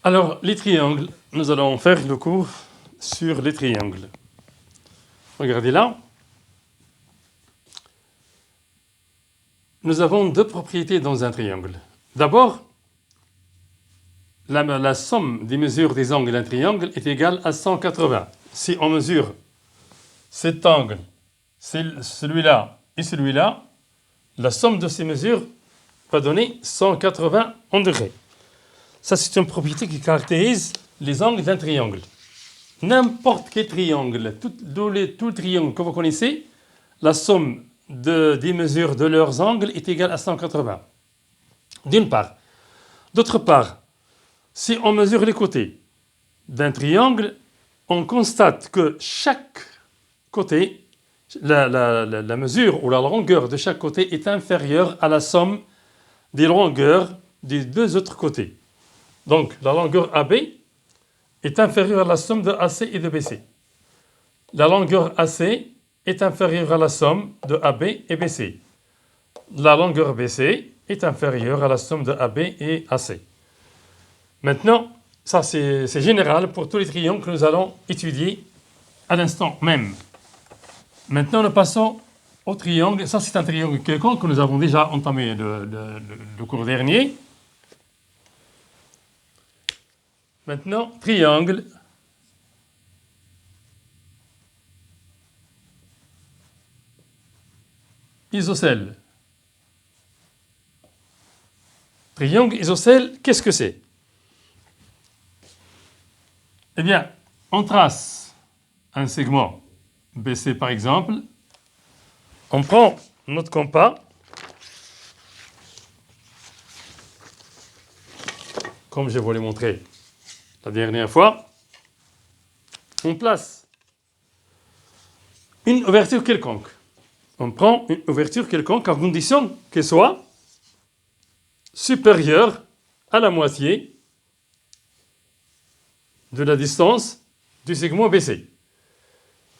Alors, les triangles, nous allons faire le cours sur les triangles. Regardez là. Nous avons deux propriétés dans un triangle. D'abord, la somme des mesures des angles d'un triangle est égale à 180. Si on mesure cet angle, celui-là et celui-là, la somme de ces mesures va donner 180 en degrés. Ça, c'est une propriété qui caractérise les angles d'un triangle. N'importe quel triangle, tout triangle que vous connaissez, la somme des mesures de leurs angles est égale à 180. D'une part. D'autre part, si on mesure les côtés d'un triangle, on constate que chaque côté, la mesure ou la longueur de chaque côté est inférieure à la somme des longueurs des deux autres côtés. Donc, la longueur AB est inférieure à la somme de AC et de BC. La longueur AC est inférieure à la somme de AB et BC. La longueur BC est inférieure à la somme de AB et AC. Maintenant, ça c'est général pour tous les triangles que nous allons étudier à l'instant même. Maintenant, nous passons au triangle. Ça, c'est un triangle quelconque que nous avons déjà entamé le cours dernier. Maintenant, triangle isocèle. Triangle isocèle, qu'est-ce que c'est? Eh bien, on trace un segment BC par exemple. On prend notre compas. Comme je vous l'ai montré la dernière fois. On place une ouverture quelconque. On prend une ouverture quelconque à condition qu'elle soit supérieure à la moitié de la distance du segment BC.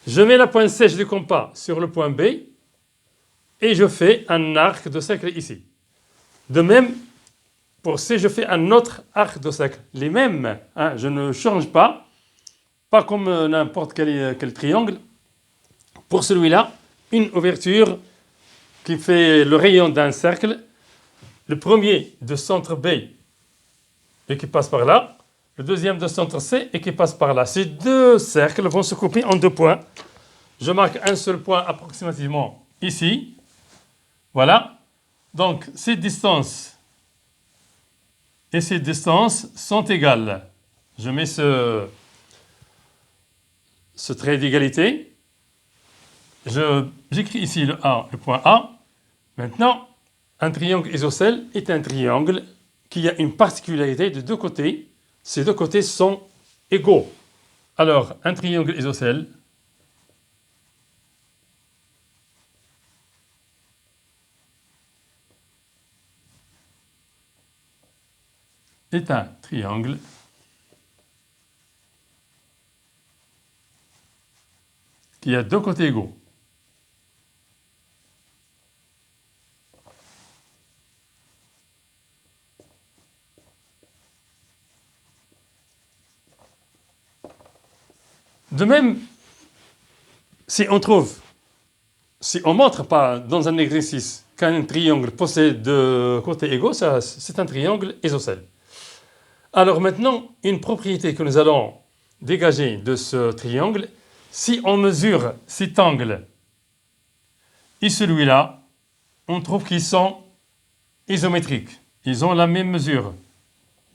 Je mets la pointe sèche du compas sur le point B et je fais un arc de cercle ici. De même, pour si je fais un autre arc de cercle, les mêmes, je ne change pas comme n'importe quel triangle. Pour celui-là, une ouverture qui fait le rayon d'un cercle, le premier de centre B et qui passe par là, le deuxième de centre C et qui passe par là. Ces deux cercles vont se couper en deux points. Je marque un seul point approximativement ici. Voilà. Donc, ces distances et ces distances sont égales. Je mets ce trait d'égalité. J'écris ici le point A. Maintenant, un triangle isocèle est un triangle qui a une particularité de deux côtés. Ces deux côtés sont égaux. Alors, un triangle isocèle est un triangle qui a deux côtés égaux. De même, si on montre pas dans un exercice qu'un triangle possède deux côtés égaux, c'est un triangle isocèle. Alors maintenant, une propriété que nous allons dégager de ce triangle, si on mesure cet angle et celui-là, on trouve qu'ils sont isométriques. Ils ont la même mesure.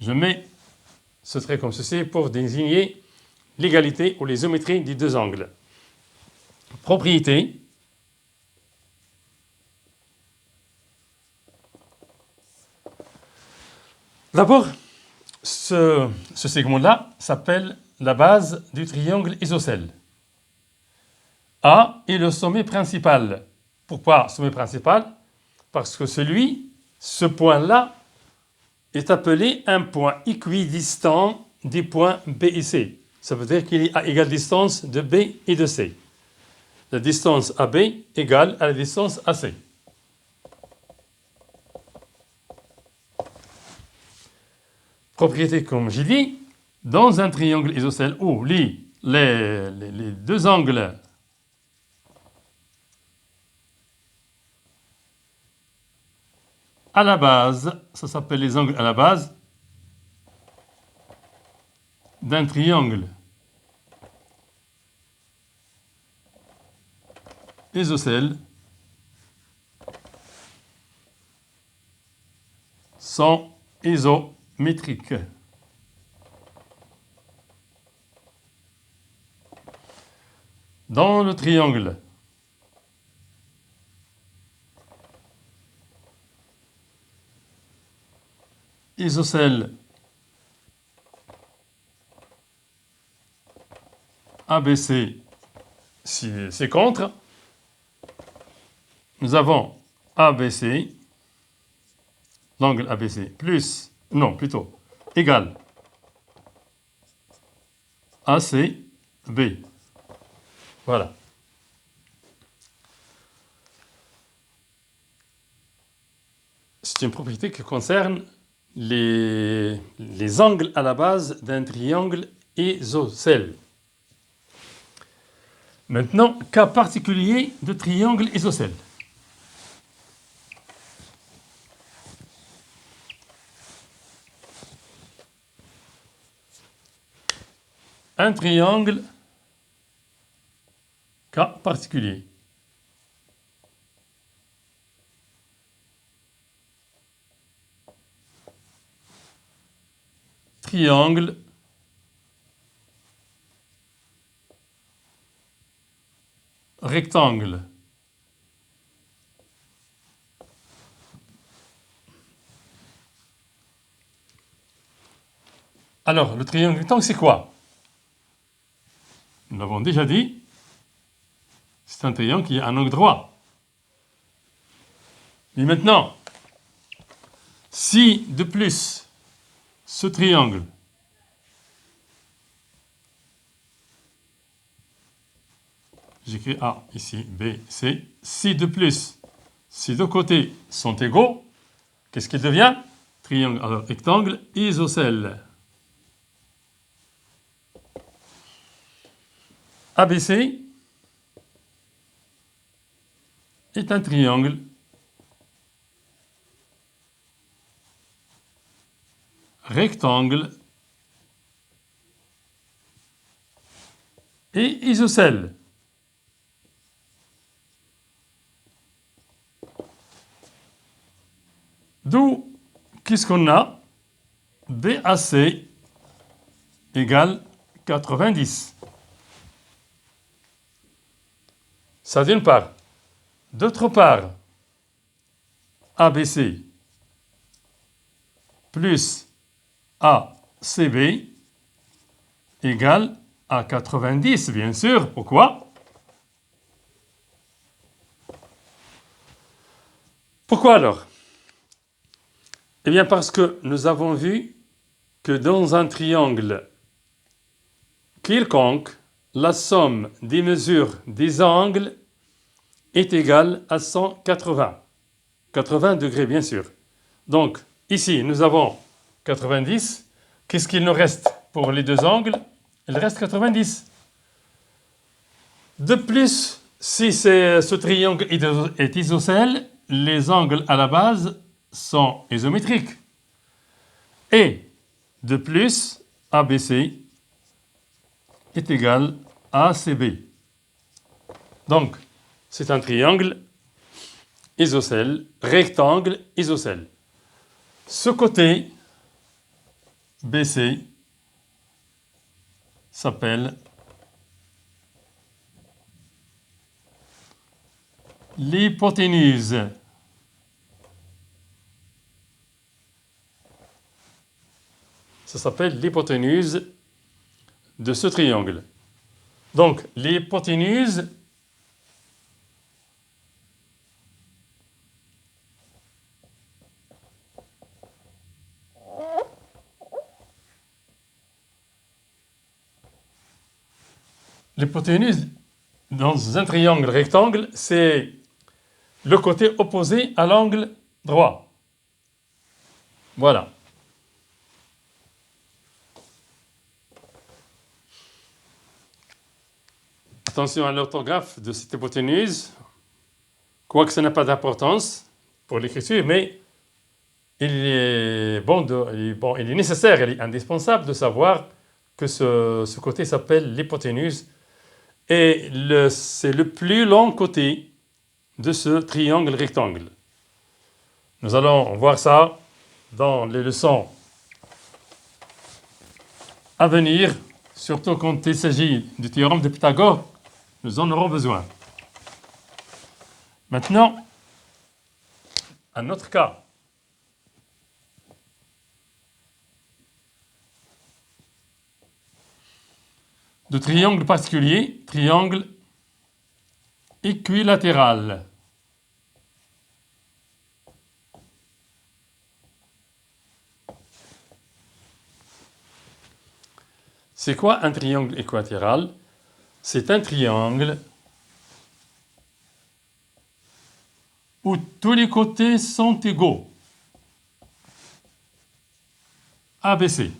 Je mets ce trait comme ceci pour désigner l'égalité ou l'isométrie des deux angles. Propriété. D'abord, ce segment-là s'appelle la base du triangle isocèle. A est le sommet principal. Pourquoi sommet principal? Parce que ce point-là, est appelé un point équidistant des points B et C. Ça veut dire qu'il est à égale distance de B et de C. La distance AB égale à la distance AC. Propriété, comme j'ai dit, Dans un triangle isocèle où les deux angles à la base, ça s'appelle les angles à la base d'un triangle isocèle sont isométriques. Dans le triangle isocèle ABC, c'est contre, nous avons ABC, l'angle ABC, plus, non, plutôt, égal ACB. Voilà. C'est une propriété qui concerne les angles à la base d'un triangle isocèle. Maintenant, cas particulier de triangle isocèle. Un triangle, cas particulier. Triangle rectangle. Alors, le triangle rectangle, c'est quoi? Nous l'avons déjà dit, c'est un triangle qui a un angle droit. Mais maintenant, si de plus ce triangle j'écris A ici, B, C, si de plus ces deux côtés sont égaux, qu'est-ce qu'il devient? Triangle, alors rectangle isocèle. ABC est un triangle rectangle et isocèle. D'où, qu'est-ce qu'on a? BAC égale 90. Ça d'une part. D'autre part, ABC plus ACB égale à 90, bien sûr. Pourquoi? Pourquoi alors? Eh bien parce que nous avons vu que dans un triangle quelconque, la somme des mesures des angles est égale à 180. 80 degrés, bien sûr. Donc, ici, nous avons 90. Qu'est-ce qu'il nous reste pour les deux angles? Il reste 90. De plus, si ce triangle est isocèle, les angles à la base sont isométriques. Et de plus, ABC est égal à ACB. Donc, c'est un triangle isocèle, rectangle isocèle. Ce côté BC s'appelle l'hypoténuse. Ça s'appelle l'hypoténuse de ce triangle. Donc, l'hypoténuse dans un triangle rectangle, c'est le côté opposé à l'angle droit. Voilà. Attention à l'orthographe de cette hypoténuse, quoique ça n'a pas d'importance pour l'écriture, mais il est nécessaire, il est indispensable de savoir que ce côté s'appelle l'hypoténuse et c'est le plus long côté de ce triangle rectangle. Nous allons voir ça dans les leçons à venir, surtout quand il s'agit du théorème de Pythagore, nous en aurons besoin. Maintenant, un autre cas. De triangle particulier, triangle équilatéral. C'est quoi un triangle équilatéral? C'est un triangle où tous les côtés sont égaux. ABC.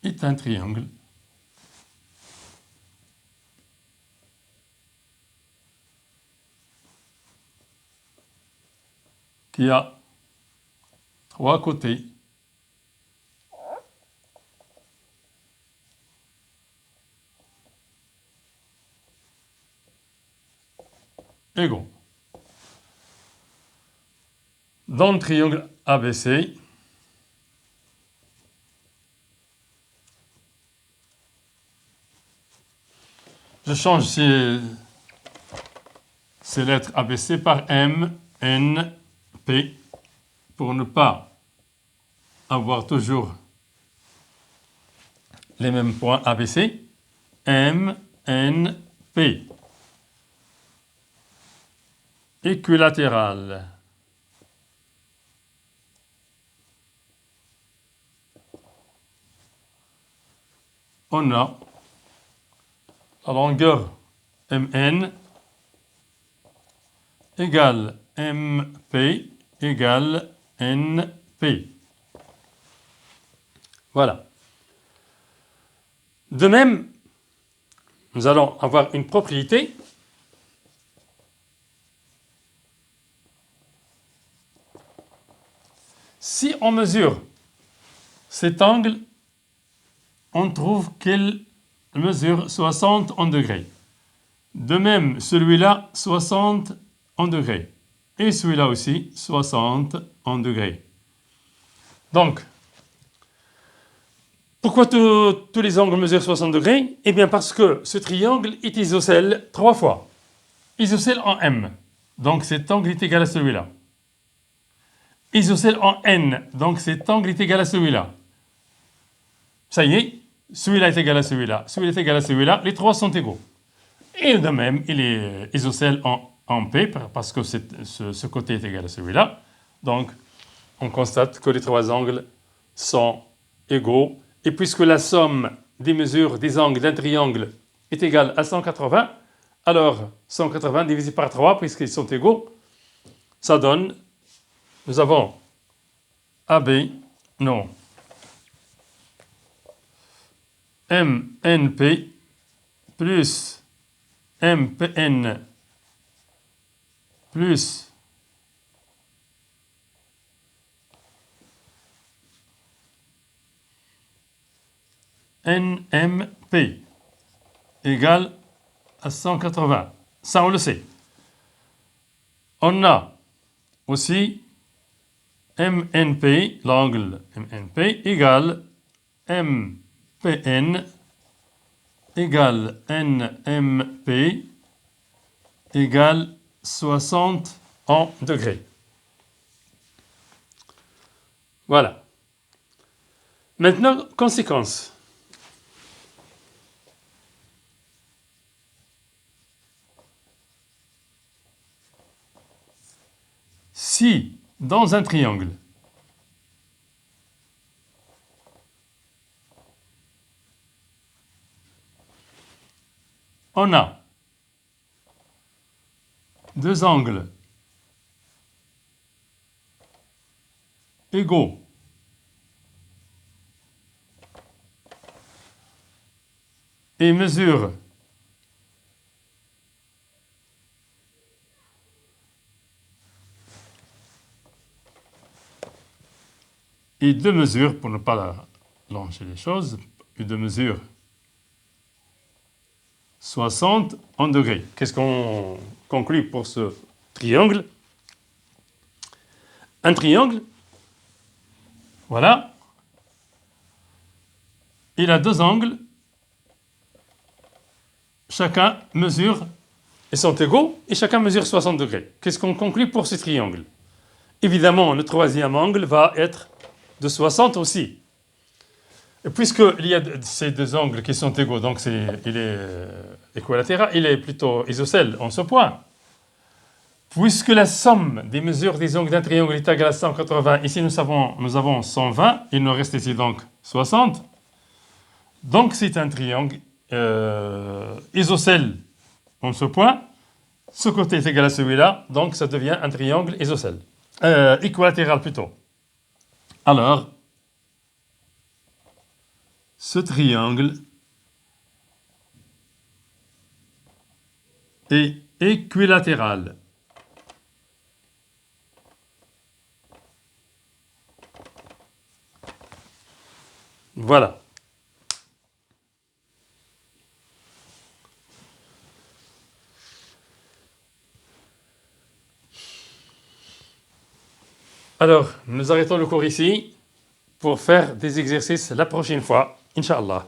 Est un triangle qui a 3 côtés égaux. Dans le triangle ABC, je change ces lettres ABC par M, N, P pour ne pas avoir toujours les mêmes points ABC. M, N, P. Équilatéral. On a la longueur MN égale MP égale NP. Voilà. De même, nous allons avoir une propriété si on mesure cet angle, on trouve qu'il mesure 60 en degrés. De même, celui-là, 60 en degrés. Et celui-là aussi, 60 en degrés. Donc, pourquoi tous les angles mesurent 60 degrés? Eh bien parce que ce triangle est isocèle 3 fois. Isocèle en M, donc cet angle est égal à celui-là. Isocèle en N, donc cet angle est égal à celui-là. Ça y est, celui-là est égal à celui-là, celui-là est égal à celui-là, les trois sont égaux. Et de même, il est isocèle en P, parce que ce côté est égal à celui-là. Donc, on constate que les trois angles sont égaux. Et puisque la somme des mesures des angles d'un triangle est égale à 180, alors 180 divisé par 3, puisqu'ils sont égaux, ça donne, nous avons AB, non, MNP plus MPN plus NMP égale à 180. Ça, on le sait. On a aussi MNP, l'angle MNP, égale MPN égale NMP égale 60 en degrés. Voilà. Maintenant, conséquence. Si, dans un triangle, on a deux angles égaux et mesurent et deux mesures, pour ne pas lancer les choses, et deux mesures 60 en degrés. Qu'est-ce qu'on conclut pour ce triangle? Un triangle, voilà, il a deux angles, chacun mesure, ils sont égaux, et chacun mesure 60 degrés. Qu'est-ce qu'on conclut pour ce triangle? Évidemment, le troisième angle va être de 60 aussi. Et puisqu'il y a ces deux angles qui sont égaux, donc il est équilatéral, il est plutôt isocèle en ce point. Puisque la somme des mesures des angles d'un triangle est égale à 180, ici nous avons 120, il nous reste ici donc 60. Donc c'est un triangle isocèle en ce point. Ce côté est égal à celui-là, donc ça devient un triangle isocèle. Équilatéral plutôt. Alors, ce triangle est équilatéral. Voilà. Alors, nous arrêtons le cours ici pour faire des exercices la prochaine fois, Inch'Allah.